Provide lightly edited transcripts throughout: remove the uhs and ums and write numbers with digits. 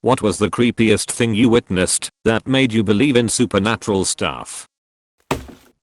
What was the creepiest thing you witnessed that made you believe in supernatural stuff?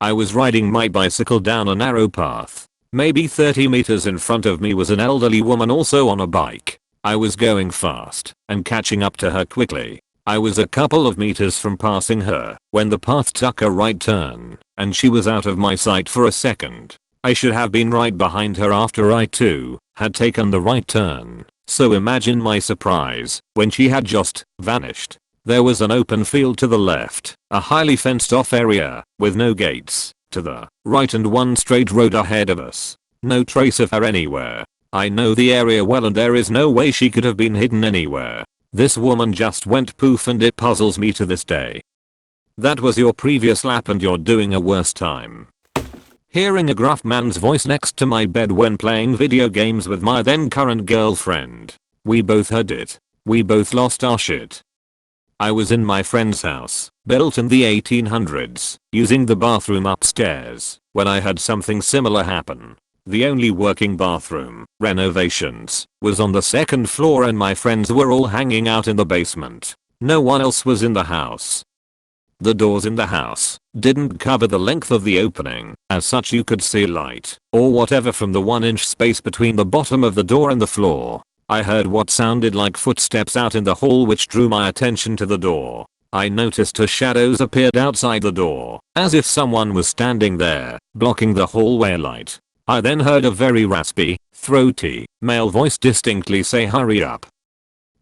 I was riding my bicycle down a narrow path. Maybe 30 meters in front of me was an elderly woman also on a bike. I was going fast and catching up to her quickly. I was a couple of meters from passing her when the path took a right turn and she was out of my sight for a second. I should have been right behind her after I too had taken the right turn. So imagine my surprise when she had just vanished. There was an open field to the left, a highly fenced off area with no gates to the right and one straight road ahead of us. No trace of her anywhere. I know the area well and there is no way she could have been hidden anywhere. This woman just went poof and it puzzles me to this day. That was your previous lap and you're doing a worse time. Hearing a gruff man's voice next to my bed when playing video games with my then current girlfriend. We both heard it. We both lost our shit. I was in my friend's house, built in the 1800s, using the bathroom upstairs, when I had something similar happen. The only working bathroom, renovations, was on the second floor and my friends were all hanging out in the basement. No one else was in the house. The doors in the house didn't cover the length of the opening, as such you could see light, or whatever from the 1-inch space between the bottom of the door and the floor. I heard what sounded like footsteps out in the hall which drew my attention to the door. I noticed her shadows appeared outside the door, as if someone was standing there, blocking the hallway light. I then heard a very raspy, throaty, male voice distinctly say hurry up.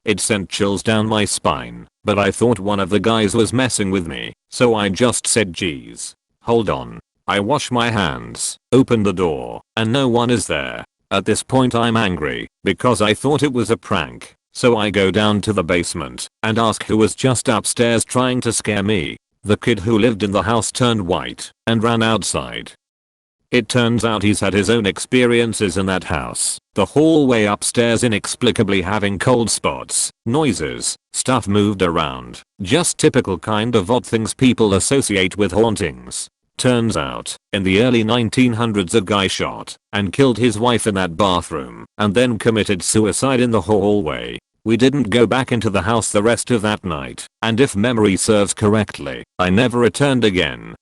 It sent chills down my spine, but I thought one of the guys was messing with me, so I just said geez. Hold on. I wash my hands, open the door, and no one is there. At this point I'm angry, because I thought it was a prank, so I go down to the basement and ask who was just upstairs trying to scare me. The kid who lived in the house turned white and ran outside. It turns out he's had his own experiences in that house. The hallway upstairs inexplicably having cold spots, noises, stuff moved around. Just typical kind of odd things people associate with hauntings. Turns out, in the early 1900s a guy shot and killed his wife in that bathroom and then committed suicide in the hallway. We didn't go back into the house the rest of that night, and if memory serves correctly, I never returned again.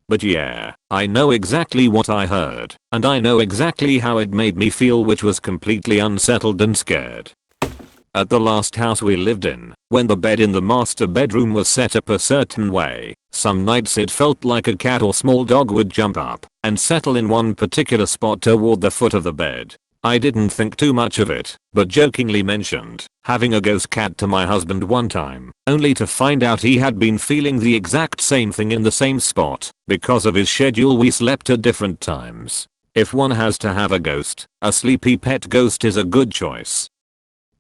But yeah, I know exactly what I heard, and I know exactly how it made me feel, which was completely unsettled and scared. At the last house we lived in, when the bed in the master bedroom was set up a certain way, some nights it felt like a cat or small dog would jump up and settle in one particular spot toward the foot of the bed. I didn't think too much of it, but jokingly mentioned having a ghost cat to my husband one time, only to find out he had been feeling the exact same thing in the same spot. Because of his schedule we slept at different times. If one has to have a ghost, a sleepy pet ghost is a good choice.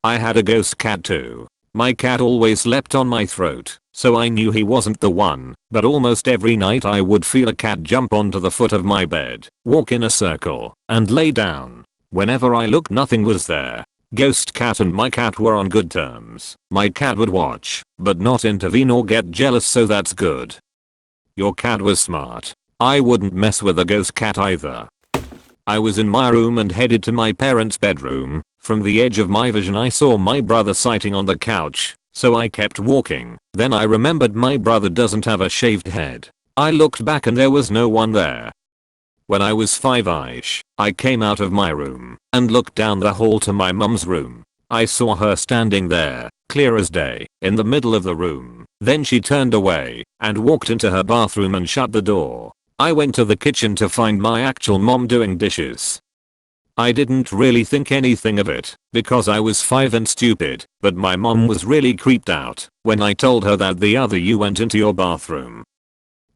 I had a ghost cat too. My cat always slept on my throat, so I knew he wasn't the one, but almost every night I would feel a cat jump onto the foot of my bed, walk in a circle, and lay down. Whenever I looked nothing was there. Ghost cat and my cat were on good terms. My cat would watch, but not intervene or get jealous, so that's good. Your cat was smart. I wouldn't mess with a ghost cat either. I was in my room and headed to my parents' bedroom. From the edge of my vision I saw my brother sitting on the couch, so I kept walking. Then I remembered my brother doesn't have a shaved head. I looked back and there was no one there. When I was 5ish, I came out of my room and looked down the hall to my mum's room. I saw her standing there, clear as day, in the middle of the room. Then she turned away and walked into her bathroom and shut the door. I went to the kitchen to find my actual mom doing dishes. I didn't really think anything of it because I was 5 and stupid, but my mom was really creeped out when I told her that the other you went into your bathroom.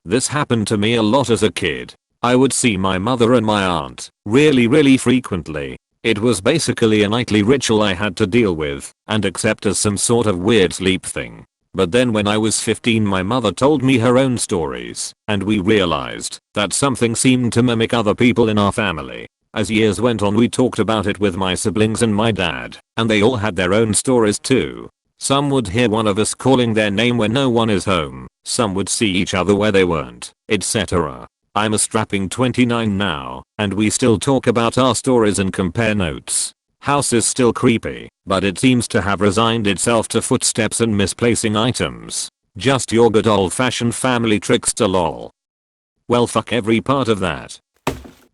This happened to me a lot as a kid. I would see my mother and my aunt really frequently. It was basically a nightly ritual I had to deal with and accept as some sort of weird sleep thing. But then when I was 15 my mother told me her own stories and we realized that something seemed to mimic other people in our family. As years went on we talked about it with my siblings and my dad, and they all had their own stories too. Some would hear one of us calling their name when no one is home, some would see each other where they weren't, etc. I'm a strapping 29 now, and we still talk about our stories and compare notes. House is still creepy, but it seems to have resigned itself to footsteps and misplacing items. Just your good old fashioned family trickster lol. Well, fuck every part of that.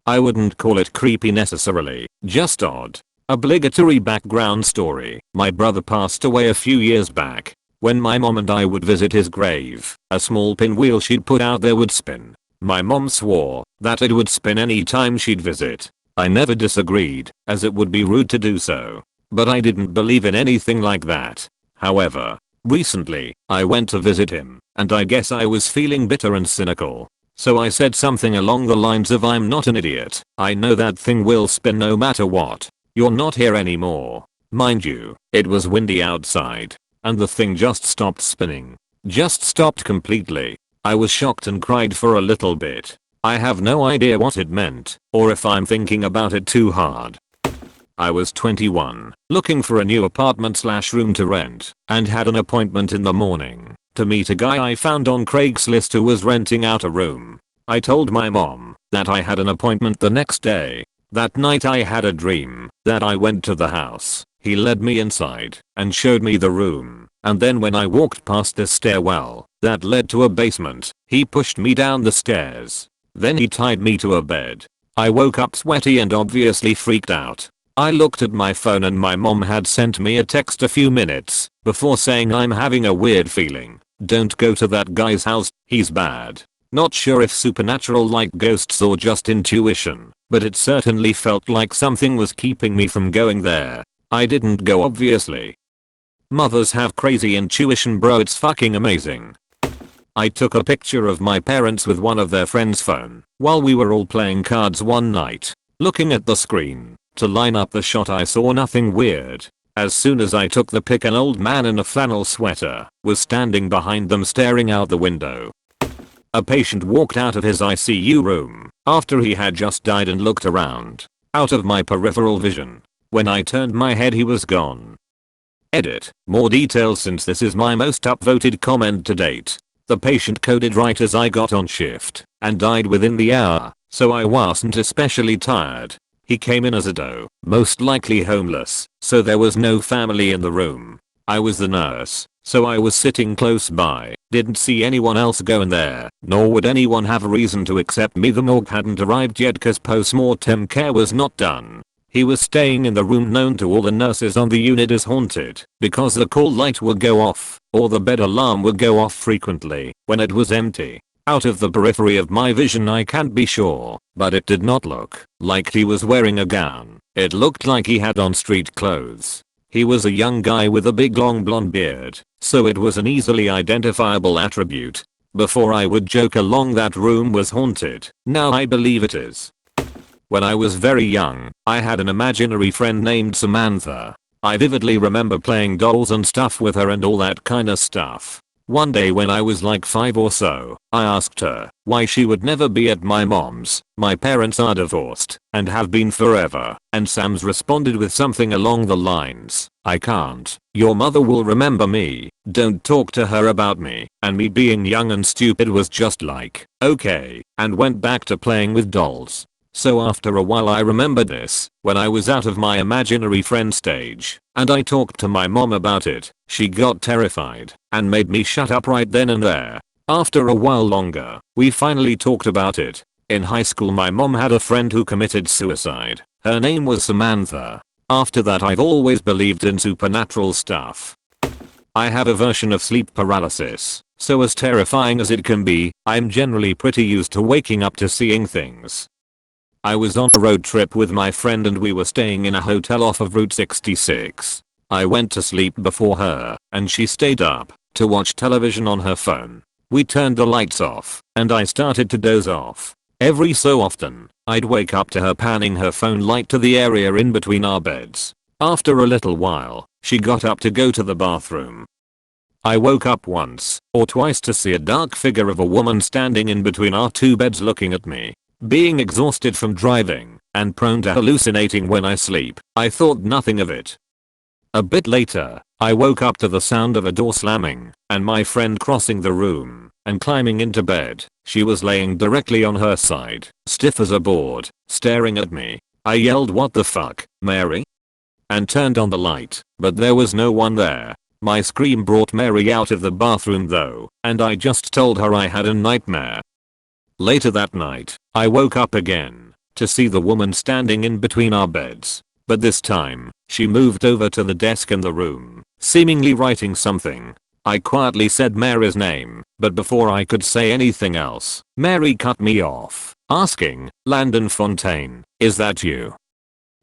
I wouldn't call it creepy necessarily, just odd. Obligatory background story. My brother passed away a few years back. When my mom and I would visit his grave, a small pinwheel she'd put out there would spin. My mom swore that it would spin any time she'd visit. I never disagreed, as it would be rude to do so. But I didn't believe in anything like that. However, recently, I went to visit him, and I guess I was feeling bitter and cynical. So I said something along the lines of, "I'm not an idiot. I know that thing will spin no matter what. You're not here anymore." Mind you, it was windy outside, and the thing just stopped spinning. Just stopped completely. I was shocked and cried for a little bit. I have no idea what it meant, or if I'm thinking about it too hard. I was 21, looking for a new apartment/room to rent, and had an appointment in the morning to meet a guy I found on Craigslist who was renting out a room. I told my mom that I had an appointment the next day. That night I had a dream that I went to the house. He led me inside and showed me the room, and then when I walked past the stairwell that led to a basement, he pushed me down the stairs. Then he tied me to a bed. I woke up sweaty and obviously freaked out. I looked at my phone and my mom had sent me a text a few minutes before saying, "I'm having a weird feeling. Don't go to that guy's house, he's bad." Not sure if supernatural like ghosts or just intuition, but it certainly felt like something was keeping me from going there. I didn't go obviously. Mothers have crazy intuition bro, it's fucking amazing. I took a picture of my parents with one of their friends' phone while we were all playing cards one night. Looking at the screen to line up the shot, I saw nothing weird. As soon as I took the pic, an old man in a flannel sweater was standing behind them staring out the window. A patient walked out of his ICU room after he had just died and looked around, out of my peripheral vision. When I turned my head, he was gone. Edit. More details since this is my most upvoted comment to date. The patient coded right as I got on shift and died within the hour, so I wasn't especially tired. He came in as a doe, most likely homeless, so there was no family in the room. I was the nurse, so I was sitting close by, didn't see anyone else go in there, nor would anyone have a reason to except me. The morgue hadn't arrived yet cause post-mortem care was not done. He was staying in the room known to all the nurses on the unit as haunted because the call light would go off or the bed alarm would go off frequently when it was empty. Out of the periphery of my vision I can't be sure, but it did not look like he was wearing a gown. It looked like he had on street clothes. He was a young guy with a big long blonde beard, so it was an easily identifiable attribute. Before I would joke along that room was haunted, now I believe it is. When I was very young, I had an imaginary friend named Samantha. I vividly remember playing dolls and stuff with her and all that kinda stuff. One day when I was like 5 or so, I asked her why she would never be at my mom's. My parents are divorced and have been forever, and Sam's responded with something along the lines, "I can't. Your mother will remember me. Don't talk to her about me." And me being young and stupid was just like, okay, and went back to playing with dolls. So after a while I remembered this when I was out of my imaginary friend stage, and I talked to my mom about it. She got terrified and made me shut up right then and there. After a while longer, we finally talked about it. In high school my mom had a friend who committed suicide. Her name was Samantha. After that I've always believed in supernatural stuff. I have a version of sleep paralysis, so as terrifying as it can be, I'm generally pretty used to waking up to seeing things. I was on a road trip with my friend and we were staying in a hotel off of Route 66. I went to sleep before her, and she stayed up to watch television on her phone. We turned the lights off, and I started to doze off. Every so often, I'd wake up to her panning her phone light to the area in between our beds. After a little while, she got up to go to the bathroom. I woke up once or twice to see a dark figure of a woman standing in between our two beds looking at me. Being exhausted from driving and prone to hallucinating when I sleep, I thought nothing of it. A bit later, I woke up to the sound of a door slamming and my friend crossing the room and climbing into bed. She was laying directly on her side, stiff as a board, staring at me. I yelled, "What the fuck, Mary?" and turned on the light, but there was no one there. My scream brought Mary out of the bathroom though, and I just told her I had a nightmare. Later that night, I woke up again to see the woman standing in between our beds. But this time, she moved over to the desk in the room, seemingly writing something. I quietly said Mary's name, but before I could say anything else, Mary cut me off, asking, "Landon Fontaine, is that you?"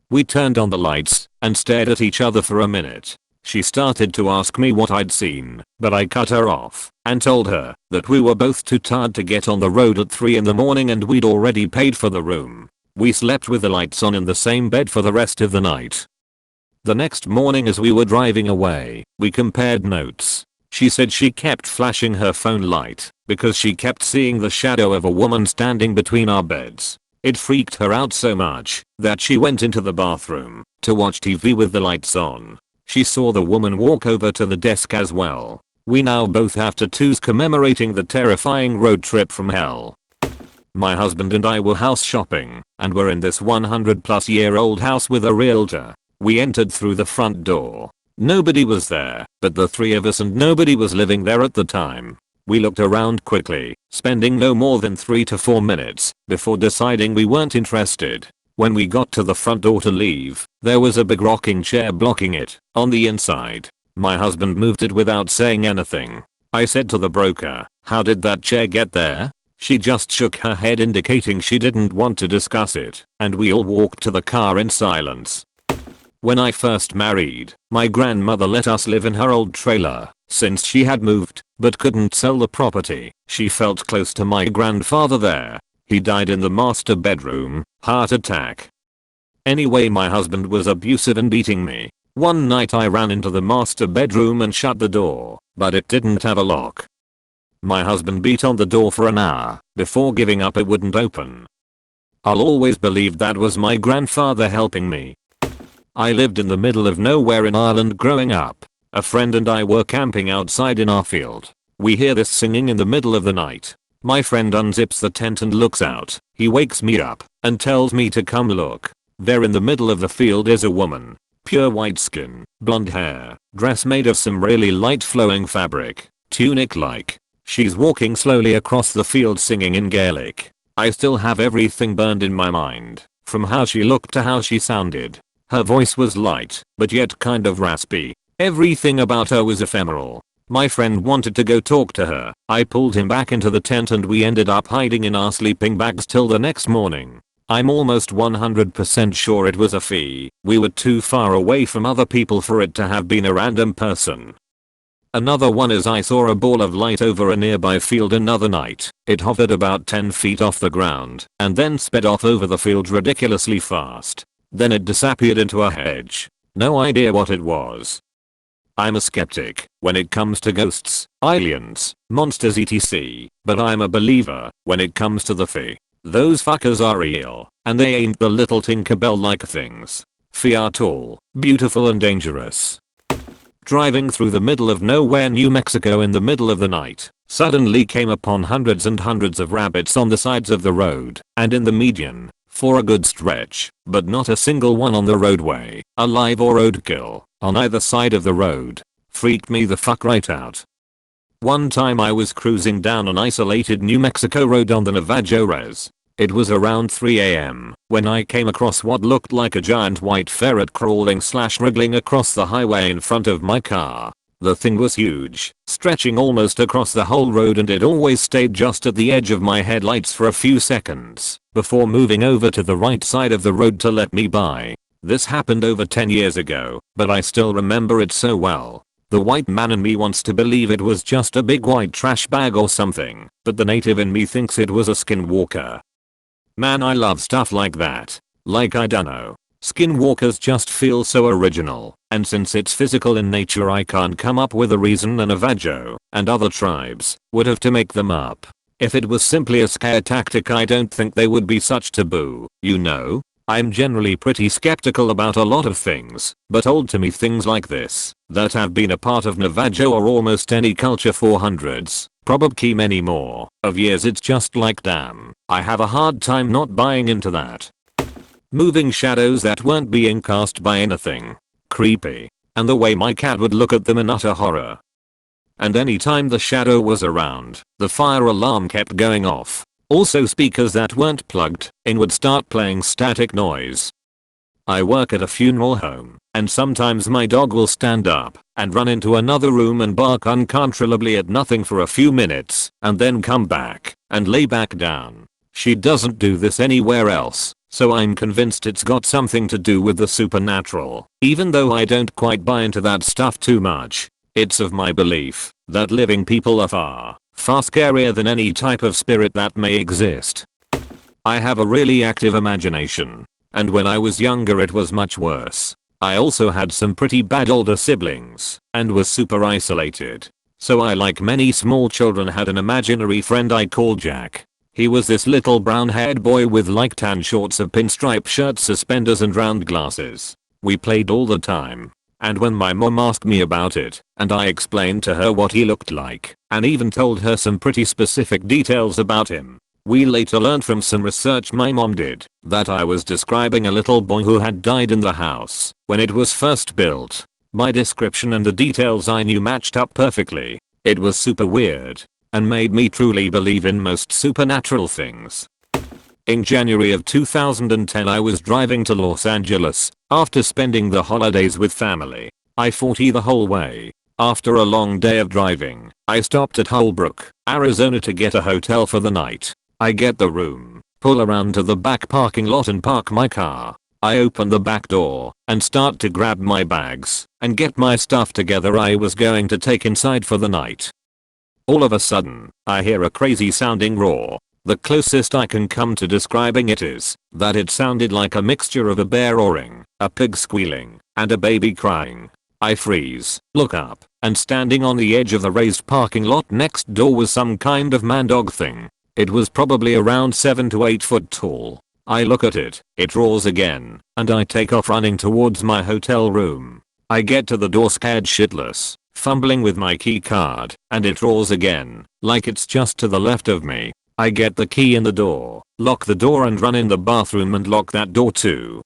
We turned on the lights and stared at each other for a minute. She started to ask me what I'd seen, but I cut her off and told her that we were both too tired to get on the road at 3 in the morning and we'd already paid for the room. We slept with the lights on in the same bed for the rest of the night. The next morning as we were driving away, we compared notes. She said she kept flashing her phone light because she kept seeing the shadow of a woman standing between our beds. It freaked her out so much that she went into the bathroom to watch TV with the lights on. She saw the woman walk over to the desk as well. We now both have tattoos commemorating the terrifying road trip from hell. My husband and I were house shopping and were in this 100+ year old house with a realtor. We entered through the front door. Nobody was there but the three of us and nobody was living there at the time. We looked around quickly, spending no more than 3 to 4 minutes before deciding we weren't interested. When we got to the front door to leave, there was a big rocking chair blocking it on the inside. My husband moved it without saying anything. I said to the broker, "How did that chair get there?" She just shook her head indicating she didn't want to discuss it, and we all walked to the car in silence. When I first married, my grandmother let us live in her old trailer since she had moved but couldn't sell the property. She felt close to my grandfather there. He died in the master bedroom, heart attack. Anyway, my husband was abusive and beating me. One night I ran into the master bedroom and shut the door, but it didn't have a lock. My husband beat on the door for an hour before giving up. It wouldn't open. I'll always believe that was my grandfather helping me. I lived in the middle of nowhere in Ireland growing up. A friend and I were camping outside in our field. We hear this singing in the middle of the night. My friend unzips the tent and looks out. He wakes me up and tells me to come look. There in the middle of the field is a woman. Pure white skin, blonde hair, dress made of some really light flowing fabric, tunic-like. She's walking slowly across the field singing in Gaelic. I still have everything burned in my mind, from how she looked to how she sounded. Her voice was light, but yet kind of raspy. Everything about her was ephemeral. My friend wanted to go talk to her. I pulled him back into the tent and we ended up hiding in our sleeping bags till the next morning. I'm almost 100% sure it was a fee. We were too far away from other people for it to have been a random person. Another one is I saw a ball of light over a nearby field another night. It hovered about 10 feet off the ground and then sped off over the field ridiculously fast. Then it disappeared into a hedge. No idea what it was. I'm a skeptic when it comes to ghosts, aliens, monsters etc. But I'm a believer when it comes to the Fae. Those fuckers are real, and they ain't the little Tinkerbell-like things. Fae are tall, beautiful and dangerous. Driving through the middle of nowhere New Mexico in the middle of the night, suddenly came upon hundreds and hundreds of rabbits on the sides of the road and in the median for a good stretch, but not a single one on the roadway, alive or roadkill, on either side of the road. Freaked me the fuck right out. One time I was cruising down an isolated New Mexico road on the Navajo Res. It was around 3 AM when I came across what looked like a giant white ferret crawling/wriggling across the highway in front of my car. The thing was huge, stretching almost across the whole road, and it always stayed just at the edge of my headlights for a few seconds before moving over to the right side of the road to let me by. This happened over 10 years ago, but I still remember it so well. The white man in me wants to believe it was just a big white trash bag or something, but the native in me thinks it was a skinwalker. Man, I love stuff like that. Like, I dunno. Skinwalkers just feel so original, and since it's physical in nature I can't come up with a reason a Navajo and other tribes would have to make them up. If it was simply a scare tactic I don't think they would be such taboo, you know? I'm generally pretty skeptical about a lot of things, but old to me things like this, that have been a part of Navajo or almost any culture for hundreds, probably many more, of years, it's just like damn, I have a hard time not buying into that. Moving shadows that weren't being cast by anything. creepy, and the way my cat would look at them in utter horror. And anytime the shadow was around, the fire alarm kept going off. Also speakers that weren't plugged in would start playing static noise. I work at a funeral home, and sometimes my dog will stand up and run into another room and bark uncontrollably at nothing for a few minutes, and then come back and lay back down. She doesn't do this anywhere else, so I'm convinced it's got something to do with the supernatural. Even though I don't quite buy into that stuff too much, it's of my belief that living people are far scarier than any type of spirit that may exist. I have a really active imagination, and when I was younger it was much worse. I also had some pretty bad older siblings and was super isolated. So I, like many small children, had an imaginary friend I called Jack. He was this little brown-haired boy with like tan shorts, a pinstripe shirt, suspenders and round glasses. We played all the time. And when my mom asked me about it, and I explained to her what he looked like, and even told her some pretty specific details about him, we later learned from some research my mom did that I was describing a little boy who had died in the house when it was first built. My description and the details I knew matched up perfectly. It was super weird and made me truly believe in most supernatural things. In January of 2010 I was driving to Los Angeles after spending the holidays with family. I-40 the whole way. After a long day of driving, I stopped at Holbrook, Arizona to get a hotel for the night. I get the room, pull around to the back parking lot and park my car. I open the back door and start to grab my bags and get my stuff together I was going to take inside for the night. All of a sudden, I hear a crazy sounding roar. The closest I can come to describing it is that it sounded like a mixture of a bear roaring, a pig squealing, and a baby crying. I freeze, look up, and standing on the edge of the raised parking lot next door was some kind of man-dog thing. It was probably around 7 to 8 foot tall. I look at it, it roars again, and I take off running towards my hotel room. I get to the door scared shitless, fumbling with my key card, and it roars again, like it's just to the left of me. I get the key in the door, lock the door and run in the bathroom and lock that door too.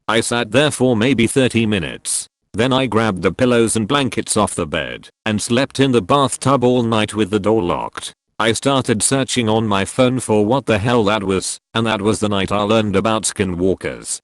I sat there for maybe 30 minutes. Then I grabbed the pillows and blankets off the bed and slept in the bathtub all night with the door locked. I started searching on my phone for what the hell that was, and that was the night I learned about skinwalkers.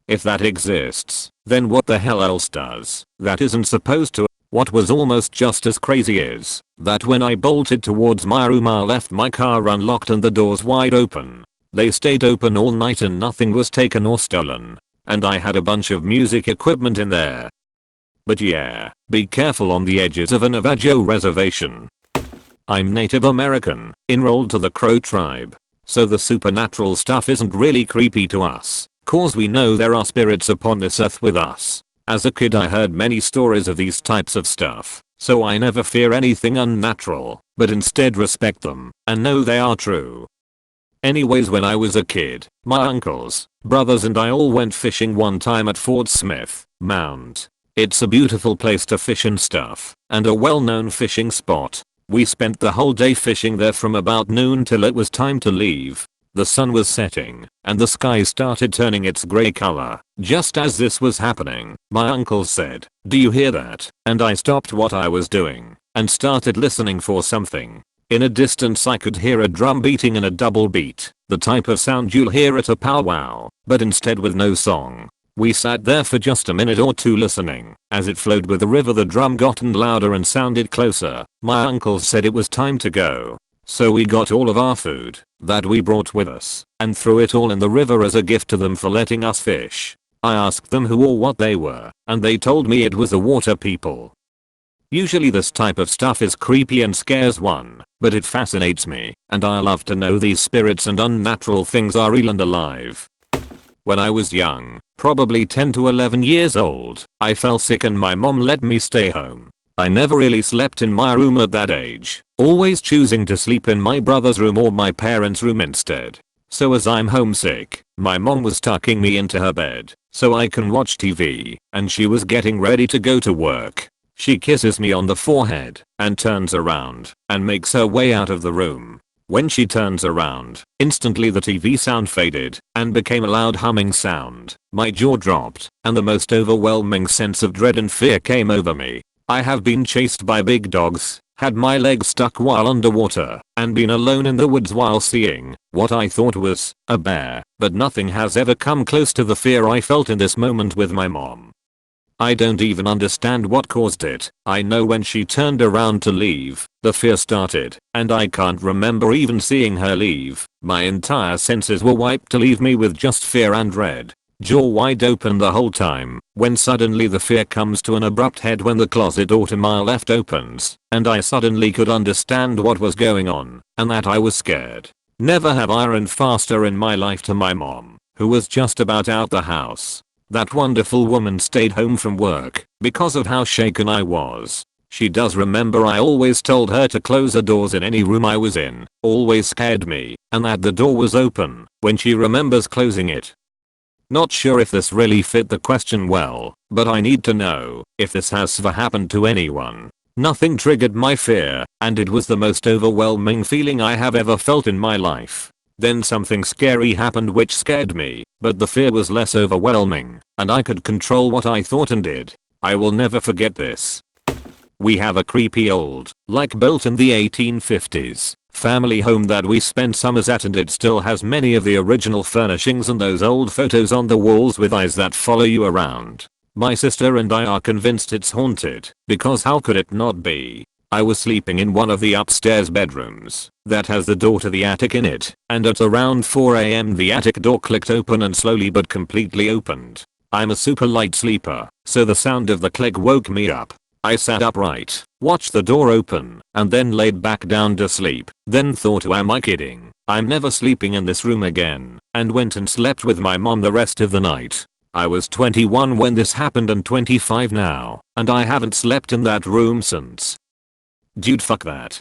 If that exists, then what the hell else does? That isn't supposed to. What was almost just as crazy is that when I bolted towards my room I left my car unlocked and the doors wide open. They stayed open all night and nothing was taken or stolen. And I had a bunch of music equipment in there. But yeah, be careful on the edges of a Navajo reservation. I'm Native American, enrolled to the Crow tribe. So the supernatural stuff isn't really creepy to us, cause we know there are spirits upon this earth with us. As a kid I heard many stories of these types of stuff, so I never fear anything unnatural, but instead respect them and know they are true. Anyways, when I was a kid, my uncles, brothers and I all went fishing one time at Fort Smith Mound. It's a beautiful place to fish and stuff, and a well-known fishing spot. We spent the whole day fishing there from about noon till it was time to leave. The sun was setting, and the sky started turning its grey color. Just as this was happening, my uncle said, "Do you hear that?" And I stopped what I was doing and started listening for something. In a distance I could hear a drum beating in a double beat, the type of sound you'll hear at a powwow, but instead with no song. We sat there for just a minute or two listening. As it flowed with the river the drum gotten louder and sounded closer. My uncle said it was time to go. So we got all of our food that we brought with us and threw it all in the river as a gift to them for letting us fish. I asked them who or what they were, and they told me it was the water people. Usually this type of stuff is creepy and scares one, but it fascinates me, and I love to know these spirits and unnatural things are real and alive. When I was young, probably 10 to 11 years old, I fell sick and my mom let me stay home. I never really slept in my room at that age, always choosing to sleep in my brother's room or my parents' room instead. So as I'm homesick, my mom was tucking me into her bed so I can watch TV, and she was getting ready to go to work. She kisses me on the forehead and turns around and makes her way out of the room. When she turns around, instantly the TV sound faded and became a loud humming sound. My jaw dropped and the most overwhelming sense of dread and fear came over me. I have been chased by big dogs, had my legs stuck while underwater, and been alone in the woods while seeing what I thought was a bear, but nothing has ever come close to the fear I felt in this moment with my mom. I don't even understand what caused it. I know when she turned around to leave, the fear started, and I can't remember even seeing her leave. My entire senses were wiped to leave me with just fear and dread. Jaw wide open the whole time, when suddenly the fear comes to an abrupt head when the closet door to my left opens, and I suddenly could understand what was going on, and that I was scared. Never have I run faster in my life to my mom, who was just about out the house. That wonderful woman stayed home from work because of how shaken I was. She does remember I always told her to close the doors in any room I was in, always scared me, and that the door was open when she remembers closing it. Not sure if this really fit the question well, but I need to know if this has ever happened to anyone. Nothing triggered my fear, and it was the most overwhelming feeling I have ever felt in my life. Then something scary happened which scared me, but the fear was less overwhelming, and I could control what I thought and did. I will never forget this. We have a creepy old, like built in the 1850s, family home that we spent summers at, and it still has many of the original furnishings and those old photos on the walls with eyes that follow you around. My sister and I are convinced it's haunted, because how could it not be? I was sleeping in one of the upstairs bedrooms that has the door to the attic in it, and at around 4 AM the attic door clicked open and slowly but completely opened. I'm a super light sleeper, so the sound of the click woke me up. I sat upright, watched the door open, and then laid back down to sleep, then thought, who am I kidding? I'm never sleeping in this room again, and went and slept with my mom the rest of the night. I was 21 when this happened and 25 now, and I haven't slept in that room since. Dude, fuck that.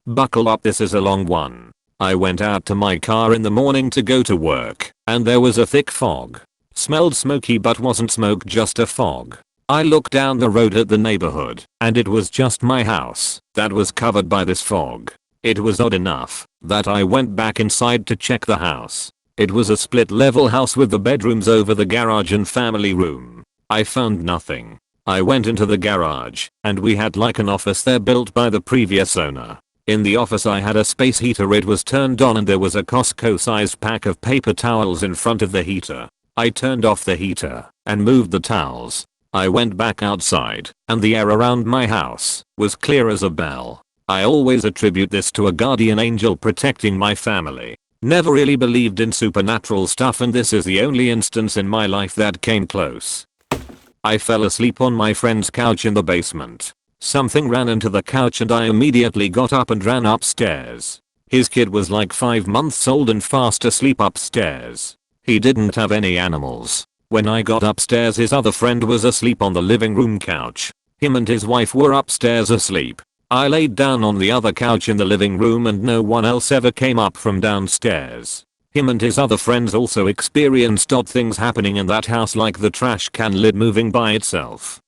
Buckle up, this is a long one. I went out to my car in the morning to go to work, and there was a thick fog. Smelled smoky but wasn't smoke, just a fog. I looked down the road at the neighborhood, and it was just my house that was covered by this fog. It was odd enough that I went back inside to check the house. It was a split level house with the bedrooms over the garage and family room. I found nothing. I went into the garage, and we had like an office there built by the previous owner. In the office I had a space heater, it was turned on, and there was a Costco sized pack of paper towels in front of the heater. I turned off the heater and moved the towels. I went back outside, and the air around my house was clear as a bell. I always attribute this to a guardian angel protecting my family. Never really believed in supernatural stuff, and this is the only instance in my life that came close. I fell asleep on my friend's couch in the basement. Something ran into the couch and I immediately got up and ran upstairs. His kid was like 5 months old and fast asleep upstairs. He didn't have any animals. When I got upstairs, his other friend was asleep on the living room couch. Him and his wife were upstairs asleep. I laid down on the other couch in the living room and no one else ever came up from downstairs. Him and his other friends also experienced odd things happening in that house, like the trash can lid moving by itself.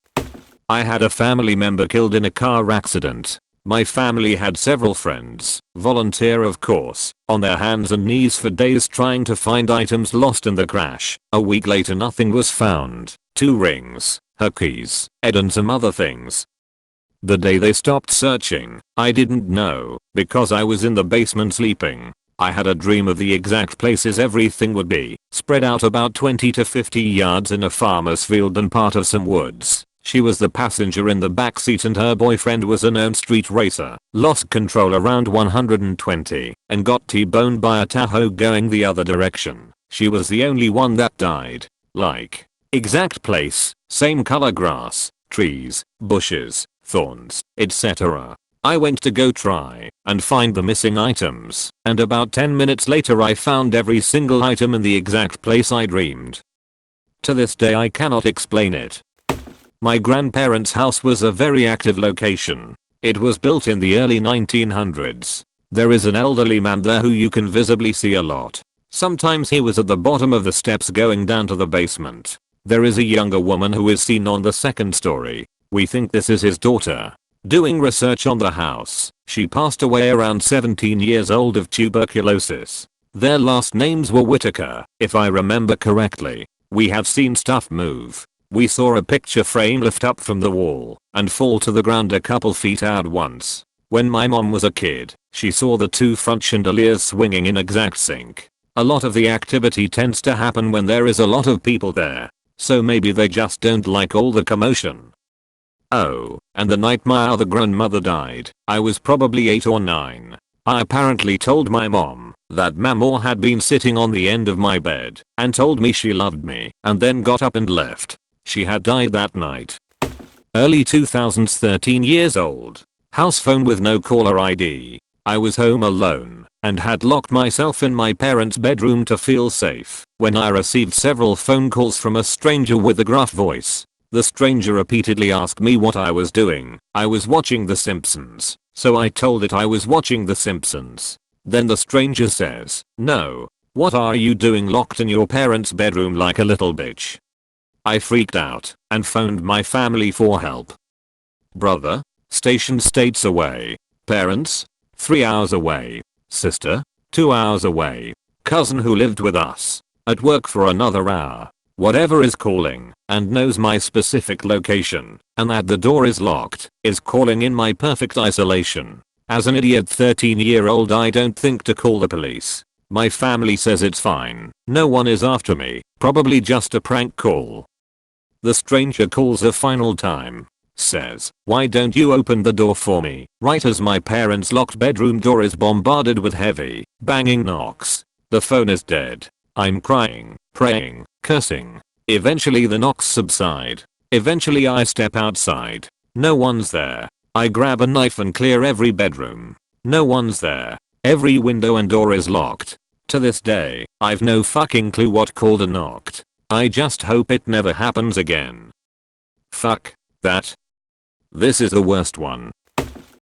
I had a family member killed in a car accident. My family had several friends, volunteer of course, on their hands and knees for days trying to find items lost in the crash. A week later nothing was found. 2 rings, her keys, and some other things. The day they stopped searching, I didn't know, because I was in the basement sleeping. I had a dream of the exact places everything would be, spread out about 20 to 50 yards in a farmer's field and part of some woods. She was the passenger in the back seat and her boyfriend was a known street racer. Lost control around 120 and got T-boned by a Tahoe going the other direction. She was the only one that died. Like, exact place, same color grass, trees, bushes, thorns, etc. I went to go try and find the missing items, and about 10 minutes later I found every single item in the exact place I dreamed. To this day I cannot explain it. My grandparents' house was a very active location. It was built in the early 1900s. There is an elderly man there who you can visibly see a lot. Sometimes he was at the bottom of the steps going down to the basement. There is a younger woman who is seen on the second story. We think this is his daughter. Doing research on the house. She passed away around 17 years old of tuberculosis. Their last names were Whitaker, if I remember correctly. We have seen stuff move. We saw a picture frame lift up from the wall and fall to the ground a couple feet out once. When my mom was a kid, she saw the two front chandeliers swinging in exact sync. A lot of the activity tends to happen when there is a lot of people there. So maybe they just don't like all the commotion. Oh, and the night my other grandmother died, I was probably 8 or 9. I apparently told my mom that Mamaw had been sitting on the end of my bed and told me she loved me and then got up and left. She had died that night. Early 2000s, 13 years old. House phone with no caller ID. I was home alone and had locked myself in my parents' bedroom to feel safe when I received several phone calls from a stranger with a gruff voice. The stranger repeatedly asked me what I was doing. I was watching The Simpsons, so I told it I was watching The Simpsons. Then the stranger says, "No, what are you doing locked in your parents' bedroom like a little bitch?" I freaked out and phoned my family for help. Brother, stationed states away. Parents, 3 hours away. Sister, 2 hours away. Cousin who lived with us, at work for another hour. Whatever is calling and knows my specific location and that the door is locked is calling in my perfect isolation. As an idiot 13-year-old, I don't think to call the police. My family says it's fine. No one is after me. Probably just a prank call. The stranger calls a final time. Says, "Why don't you open the door for me?" Right as my parents' locked bedroom door is bombarded with heavy, banging knocks. The phone is dead. I'm crying, praying, cursing. Eventually the knocks subside. Eventually I step outside. No one's there. I grab a knife and clear every bedroom. No one's there. Every window and door is locked. To this day, I've no fucking clue what called and knocked. I just hope it never happens again. Fuck that. This is the worst one.